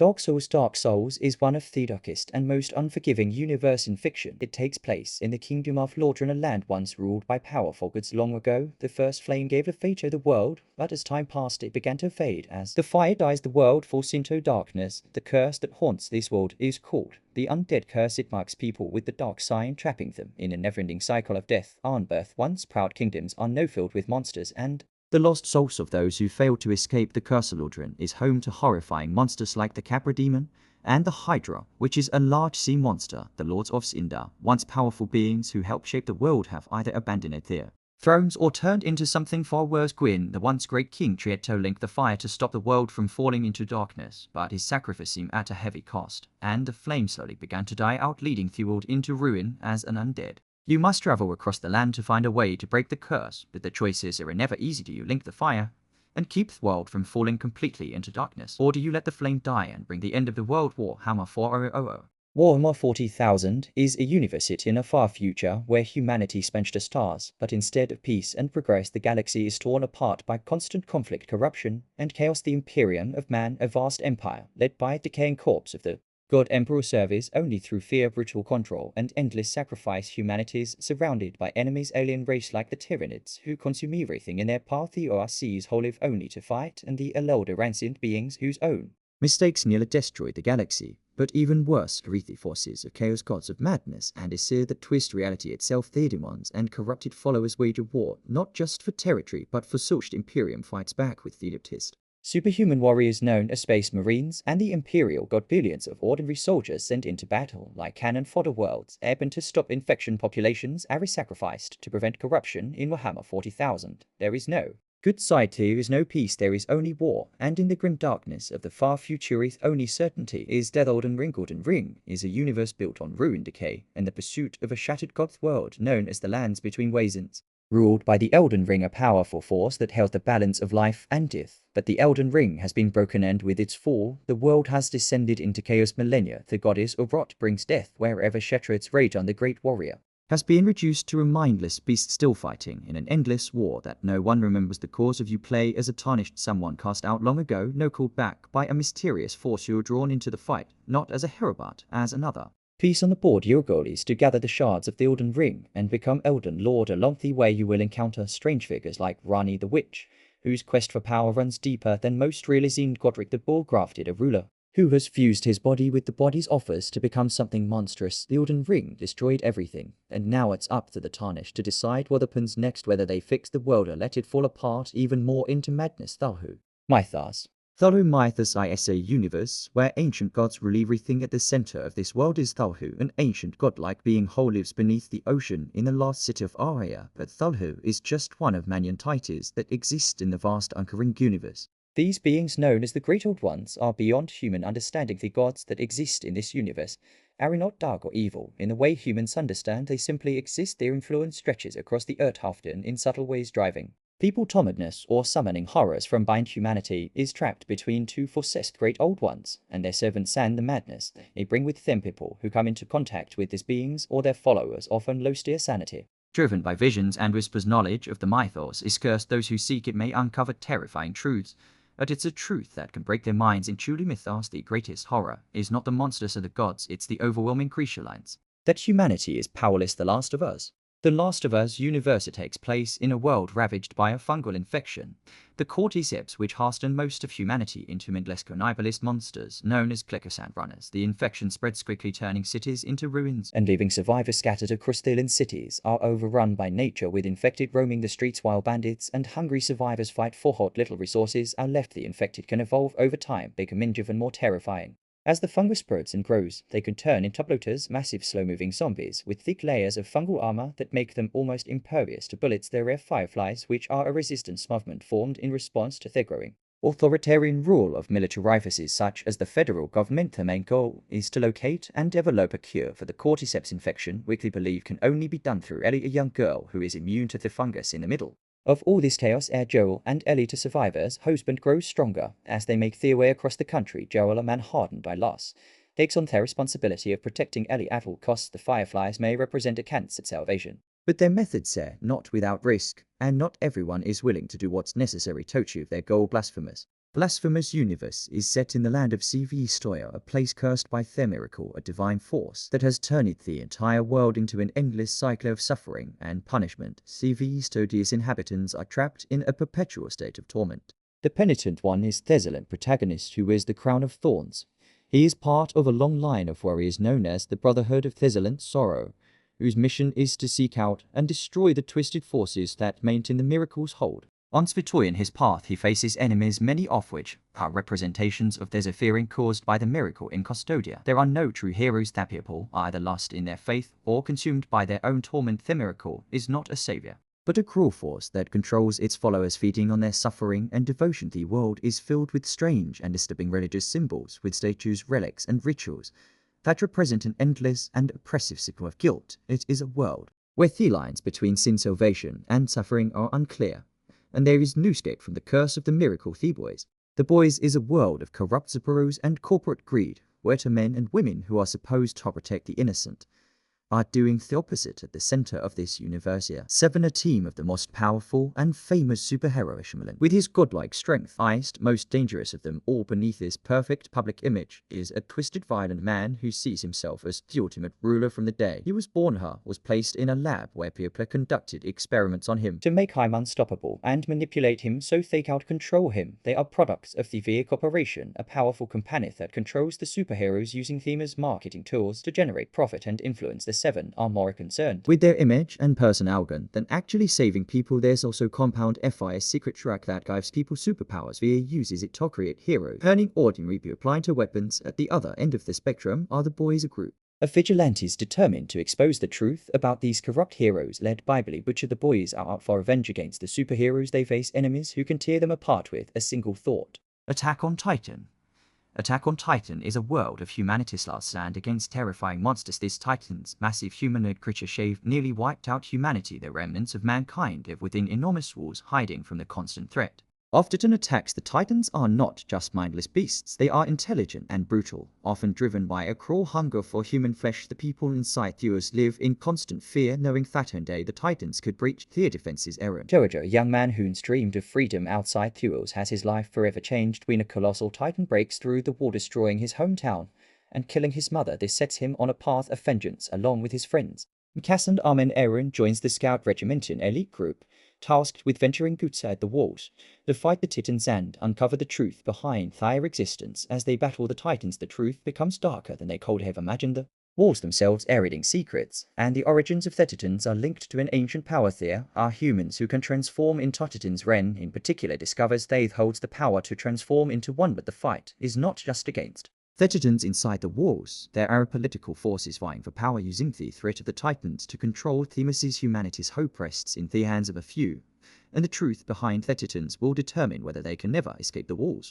Dark Souls is one of the darkest and most unforgiving universe in fiction. It takes place in the kingdom of Lordran, a land once ruled by powerful gods. Long ago, the first flame gave a fate to the world, but as time passed it began to fade. As the fire dies, the world falls into darkness. The curse that haunts this world is called the undead curse. It marks people with the dark sign, trapping them in a never-ending cycle of death and birth. Once proud kingdoms are now filled with monsters, and the lost souls of those who failed to escape the curse. Lordran is home to horrifying monsters like the Capra Demon and the Hydra, which is a large sea monster. The Lords of Cinder, once powerful beings who helped shape the world, have either abandoned their thrones or turned into something far worse. Gwyn, the once great king, tried to link the fire to stop the world from falling into darkness, but his sacrifice seemed at a heavy cost, and the flame slowly began to die out, leading the world into ruin as an undead. You must travel across the land to find a way to break the curse, but the choices are never easy. Do you link the fire and keep the world from falling completely into darkness, or do you let the flame die and bring the end of the world? Warhammer 4000. Warhammer 40,000 is a universe set in a far future where humanity spent the stars, but instead of peace and progress, the galaxy is torn apart by constant conflict, corruption, and chaos. The Imperium of Man, a vast empire led by a decaying corpse of the God Emperor, serves only through fear, brutal control, and endless sacrifice. Humanity is surrounded by enemies, alien race like the Tyranids, who consume everything in their path. The ORCs who live only to fight, and the Elder ancient beings whose own mistakes nearly destroyed the galaxy. But even worse, the forces of chaos, gods of madness and Aesir that twist reality itself. Their demons and corrupted followers wage a war, not just for territory, but for soul. Imperium fights back with the elitist superhuman warriors known as Space Marines, and the Imperial got billions of ordinary soldiers sent into battle like cannon fodder. Worlds ebb to stop infection. Populations are sacrificed to prevent corruption. In Warhammer 40,000, there is no good side. There is no peace, there is only war, and in the grim darkness of the far future, only certainty is death. Elden Ring is a universe built on ruin, decay, and the pursuit of a shattered goth world known as the Lands Between Wastelands. Ruled by the Elden Ring, a powerful force that held the balance of life and death. But the Elden Ring has been broken, and with its fall, the world has descended into chaos. Millennia, the goddess of rot, brings death wherever Shattered's rage on the great warrior has been reduced to a mindless beast, still fighting in an endless war that no one remembers the cause of. You play as a tarnished someone cast out long ago, no called back by a mysterious force. You're drawn into the fight, not as a hero but as another piece on the board. Your goal is to gather the shards of the Elden Ring and become Elden Lord. Along the way you will encounter strange figures like Rani the Witch, whose quest for power runs deeper than most. Realizing Godric the Bull-grafted, a ruler who has fused his body with the body's offers to become something monstrous. The Elden Ring destroyed everything, and now it's up to the Tarnished to decide what happens next, whether they fix the world or let it fall apart even more into madness. Cthulhu Mythos. Cthulhu Mythos is a universe where ancient gods rule everything. At the center of this world is Cthulhu, an ancient godlike being who lives beneath the ocean in the lost city of Aria. But Cthulhu is just one of many entities that exist in the vast Uncaring universe. These beings, known as the Great Old Ones, are beyond human understanding. The gods that exist in this universe are not dark or evil in the way humans understand. They simply exist. Their influence stretches across the earth, often in subtle ways, driving people to madness or summoning horrors from behind. Humanity is trapped between two forces, Great Old Ones and their servants, and the madness they bring with them. People who come into contact with these beings or their followers often lose their sanity. Driven by visions and whispers, knowledge of the mythos is cursed. Those who seek it may uncover terrifying truths, but it's a truth that can break their minds. In Cthulhu Mythos, the greatest horror is not the monsters or the gods, it's the overwhelming creature lines that humanity is powerless. The Last of Us. The Last of Us universe takes place in a world ravaged by a fungal infection, the cordyceps, which hasten most of humanity into mindless cannibalist monsters known as Clicker-Sand Runners. The infection spreads quickly, turning cities into ruins and leaving survivors scattered across the land. Cities are overrun by nature, with infected roaming the streets while bandits and hungry survivors fight for what little resources are left. The infected can evolve over time, becoming even more terrifying. As the fungus spreads and grows, they can turn into bloaters, massive slow-moving zombies with thick layers of fungal armor that make them almost impervious to bullets. They're rare fireflies, which are a resistance movement formed in response to their growing authoritarian rule of military offices such as the federal government. The main goal is to locate and develop a cure for the cordyceps infection, which they believe can only be done through Ellie, a young girl who is immune to the fungus. In the middle of all this chaos, Joel and Ellie, the survivors' husband, grows stronger as they make their way across the country. Joel, a man hardened by loss, takes on the responsibility of protecting Ellie at all costs. The fireflies may represent a cancer salvation, but their methods are not without risk, and not everyone is willing to do what's necessary to achieve their goal. Blasphemous. Blasphemous universe is set in the land of CV Stoya, a place cursed by Themirical, a divine force that has turned the entire world into an endless cycle of suffering and punishment. CV Stodia's inhabitants are trapped in a perpetual state of torment. The penitent one is Thessalan protagonist who wears the crown of thorns. He is part of a long line of warriors known as the Brotherhood of Thessalan Sorrow, whose mission is to seek out and destroy the twisted forces that maintain the miracle's hold. On Svitoy in his path he faces enemies, many of which are representations of their suffering caused by the miracle in Custodia. There are no true heroes that people are either lost in their faith or consumed by their own torment. The miracle is not a savior, but a cruel force that controls its followers, feeding on their suffering and devotion. The world is filled with strange and disturbing religious symbols, with statues, relics, and rituals that represent an endless and oppressive cycle of guilt. It is a world where the lines between sin, salvation, and suffering are unclear, and there is no escape from the curse of the miracle. The Boys. The Boys is a world of corrupt Zapporos and corporate greed, where the men and women who are supposed to protect the innocent are doing the opposite. At the center of this universe here, Seven, a team of the most powerful and famous superhero Ishmaelin. With his godlike strength, highest, most dangerous of them all beneath this perfect public image is a twisted, violent man who sees himself as the ultimate ruler. From the day he was born, was placed in a lab where people conducted experiments on him to make him unstoppable and manipulate him so they can control him. They are products of the VA Corporation, a powerful company that controls the superheroes using them as marketing tools to generate profit and influence. The Seven are more concerned with their image and personality than actually saving people. There's also Compound FI, a secret track that gives people superpowers. VA uses it to create heroes, turning ordinary people applying to weapons. At the other end of the spectrum are the Boys, a group of vigilantes determined to expose the truth about these corrupt heroes led by Billy Butcher. The Boys are out for revenge against the superheroes. They face enemies who can tear them apart with a single thought. Attack on Titan. Attack on Titan is a world of humanity's last stand against terrifying monsters. These titans, massive humanoid creatures, nearly wiped out humanity. The remnants of mankind live within enormous walls, hiding from the constant threat. After an attacks, the Titans are not just mindless beasts. They are intelligent and brutal, often driven by a cruel hunger for human flesh. The people inside Theos live in constant fear, knowing that one day the Titans could breach their defenses. Aaron Jojo, a young man who's dreamed of freedom outside Theos, has his life forever changed when a colossal Titan breaks through the wall, destroying his hometown and killing his mother. This sets him on a path of vengeance along with his friends. Cass and Armin Aaron joins the Scout Regiment, an elite group tasked with venturing outside the walls to fight the Titans and uncover the truth behind their existence. As they battle the Titans, the truth becomes darker than they could have imagined. The walls themselves are hiding secrets, and the origins of the Titans are linked to an ancient power. There are humans who can transform into Titans. Ren, in particular, discovers they holds the power to transform into one, but the fight is not just against the Titans inside the walls. There are political forces vying for power, using the threat of the Titans to control Themis'. Humanity's hope rests in the hands of a few, and the truth behind the Titans will determine whether they can never escape the walls.